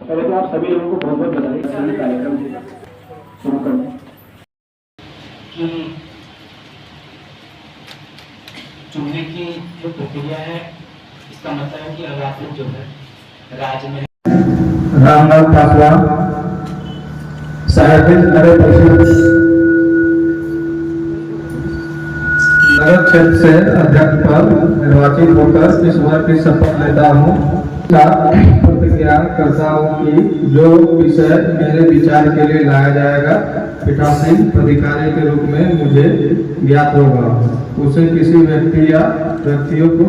पहले तो आप सभी लोगों को बहुत बहुत बधाई। कार्यक्रम शुरू कर दें। चुनने की जो प्रक्रिया है, इसका मतलब है कि अब आप लोग जो है राज्य में रामनाथ पासवान साहेबगंज नगर परिषद नगर क्षेत्र से अध्यक्ष पद निर्वाचित होकर इस वर्ष की शपथ लेता हूँ। प्रतिज्ञा करता हूँ कि जो विषय मेरे विचार के लिए लाया जाएगा पीठासीन अधिकारी के रूप में मुझे ज्ञात होगा, उसे किसी व्यक्ति या व्यक्तियों को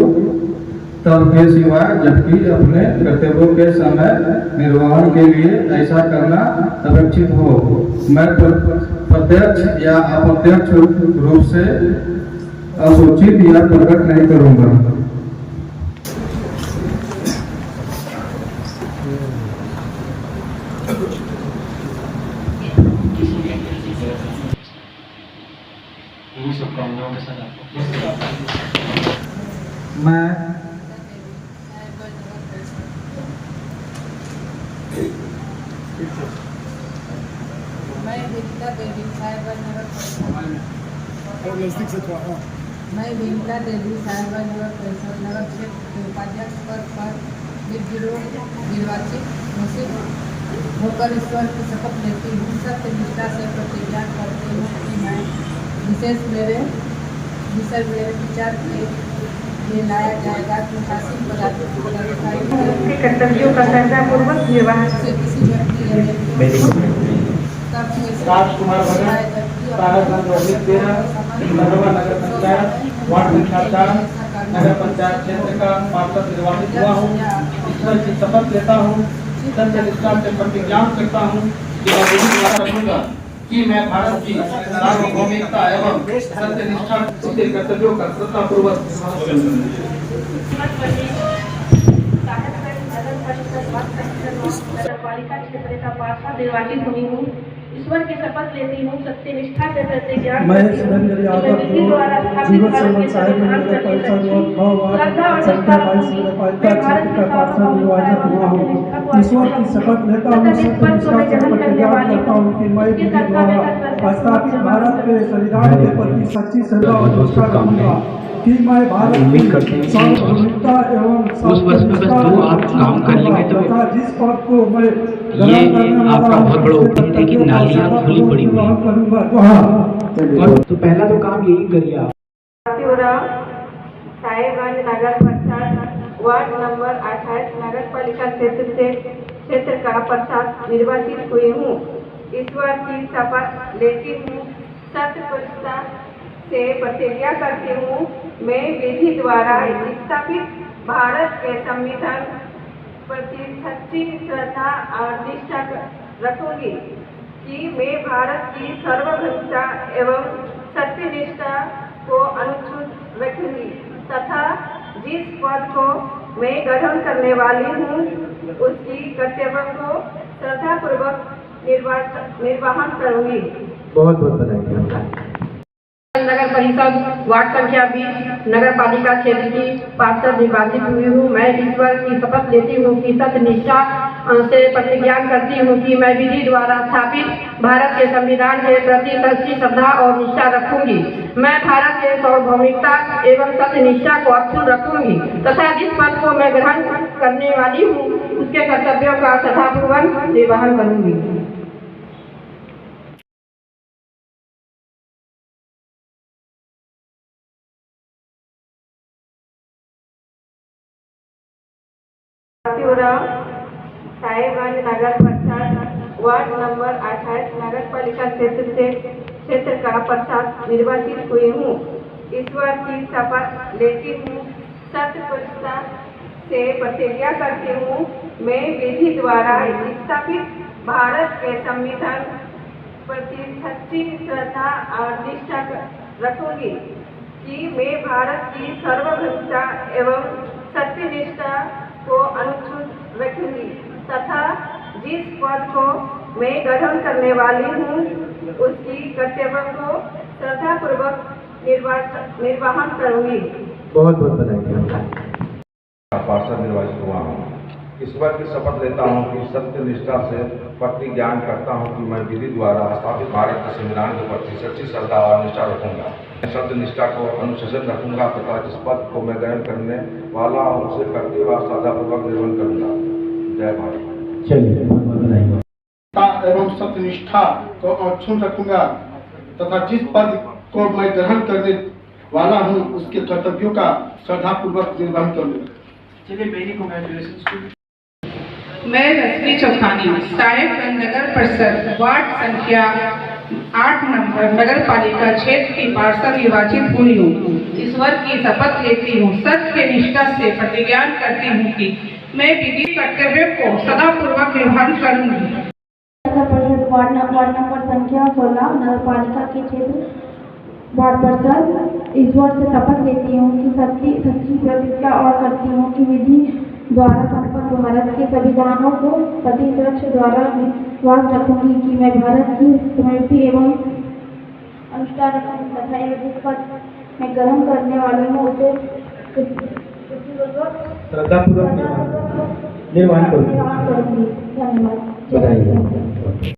तब के सिवाय जबकि अपने कर्तव्यों के समय निर्वहन के लिए ऐसा करना अपेक्षित हो, मैं प्रत्यक्ष या अप्रत्यक्ष रूप से असूचित या प्रकट नहीं करूंगा। शुभकामनाओं के साथ आपको मैं विनीता देवी साहिबगंज नगर परिषद नगर क्षेत्र के उपाध्यक्ष पद पर निर्वाचित घोषित होकर ईश्वर की शपथ लेती हूँ। सत्य निष्ठा से प्रतिज्ञा करती हूँ कि मैं मेरे विचार के लिए लाया जाएगा पीठासीन पदाधिकारी के कर्तव्यों का श्रद्धापूर्वक निर्वहन से किसी व्यक्ति राजकुमार भगत नगर पंचायत वार्ड संख्या 4 नगर पंचायत क्षेत्र का पार्षद निर्वाचित हुआ हूँ। ईश्वर की शपथ लेता हूँ, सत्य निष्ठा से प्रतिज्ञा करता हूँ कि मैं विधि द्वारा रखूंगा कि मैं भारत की सार्वभौमिकता एवं सत्य निष्ठा के कर्तव्यों का श्रद्धापूर्वक नगरपालिका क्षेत्र का पार्षद निर्वाचित हुई हूँ। ईश्वर की शपथ लेती हूँ, सत्य निष्ठा से प्रतिज्ञा करती हूँ, विधि द्वारा स्थापित भारत के संविधान ईश्वर की शपथ लेता हूँ, सत्य निष्ठा से प्रतिज्ञा करता हूँ कि मैं विधि द्वारा स्थापित भारत के संविधान के प्रति सच्ची श्रद्धा और निष्ठा रखूंगा कि मैं भारत की सार्वभौमिकता एवं उस बस में बस 2 आप काम कर लेंगे तो जिस पद को मैं ये आपका बहुत बड़ा उपलब्धि है कि नालियाँ खुली पड़ी हुई हैं। तो पहला तो काम यही करिए आप। साहेबगंज नगर पंचायत वार्ड नंबर 28 नगर पालिका क्षेत्र का पार्षद निर्वाचित हुई हूँ। ईश्वर की शपथ लेती हूँ, सत्य निष्ठा से प्रतिज्ञा करती हूँ, मैं विधि द्वारा स्थापित भारत के संविधान प्रति सच्ची श्रद्धा और निष्ठा रखूंगी कि मैं भारत की सार्वभौमिकता एवं सत्य निष्ठा को अनुच्छेद रखूंगी तथा जिस पद को मैं ग्रहण करने वाली हूँ उसकी कर्तव्यों को श्रद्धापूर्वक निर्वहन करूंगी। बहुत बहुत बधाई। नगर परिषद वार्ड संख्या 20 नगर पालिका क्षेत्र की पार्षद निर्वाचित हुई हूँ। मैं ईश्वर की शपथ लेती हूँ कि सत्य निष्ठा से प्रतिज्ञा करती हूँ कि मैं विधि द्वारा स्थापित भारत के संविधान के प्रति सच्ची श्रद्धा और निष्ठा रखूंगी। मैं भारत के सार्वभौमिकता एवं सत्य निष्ठा को अक्षुण्ण रखूंगी तथा जिस पद को मैं ग्रहण करने वाली हूँ उसके कर्तव्यों का श्रद्धापूर्वक निर्वहन करूंगी। साहेबगंज नगर पंचायत वार्ड नंबर 28 नगर पालिका क्षेत्र का पार्षद निर्वाचित हुई हूँ। ईश्वर की शपथ लेती हूँ, सत्य निष्ठा से प्रतिज्ञा करती हूँ, मैं विधि द्वारा स्थापित भारत के संविधान प्रति सच्ची श्रद्धा और निष्ठा रखूंगी कि मैं भारत की सार्वभौमिकता एवं सत्य निष्ठा को अनुच्छेद रखूंगी तथा जिस पद को मैं ग्रहण करने वाली हूँ उसकी कर्तव्यों को श्रद्धापूर्वक निर्वहन करूंगी। बहुत बहुत बधाई। पार्षद निर्वाचित हुआ हूँ। ईश्वर की शपथ लेता हूँ कि सत्य निष्ठा से प्रतिज्ञान करता हूँ कि मैं विधि द्वारा स्थापित भारत के संविधान के प्रति सच्ची श्रद्धा और निष्ठा रखूंगा। सत्य निष्ठा को अनुशासन रखूंगा तथा इस पद को मैं ग्रहण करने वाला हूँ उसे करते हुए श्रद्धापूर्वक निर्वहन करूंगा। जय भारत। चलिए बहुत बहुत बधाई। एवं सत्यनिष्ठा को अक्षुण्ण रखूंगा तथा जिस पद को मैं ग्रहण करने वाला हूँ उसके कर्तव्यों का श्रद्धापूर्वक निर्वहन करूंगा। चलिए मेरी कांग्रेचुलेशन। मैं रश्मि चौथानी साहेबगंज नगर परिषद वार्ड संख्या 8 नंबर नगर पालिका क्षेत्र की पार्षद निर्वाचित हुई हूँ। ईश्वर की शपथ लेती हूँ, सत्य निष्ठा से प्रतिज्ञान करती हूँ कि मैं विधि कर्तव्य को सदापूर्वक निर्वहन करूँगी। नगर परिषद वार्ड नंबर संख्या 16 नगर पालिका के क्षेत्र वार्ड परिषद ईश्वर से शपथ लेती हूँ कि सच्ची प्रतिज्ञा और करती हूँ कि विधि द्वारा संपन्न भारत के संविधानों को प्रतिपक्ष द्वारा विश्वास रखूंगी कि मैं भारत की समृद्धि एवं अनुष्ठान रखूंगी तथा जिस पद मैं ग्रहण करने वाली हूँ उसे श्रद्धापूर्वक निर्वहन करूंगी। धन्यवाद। बधाई।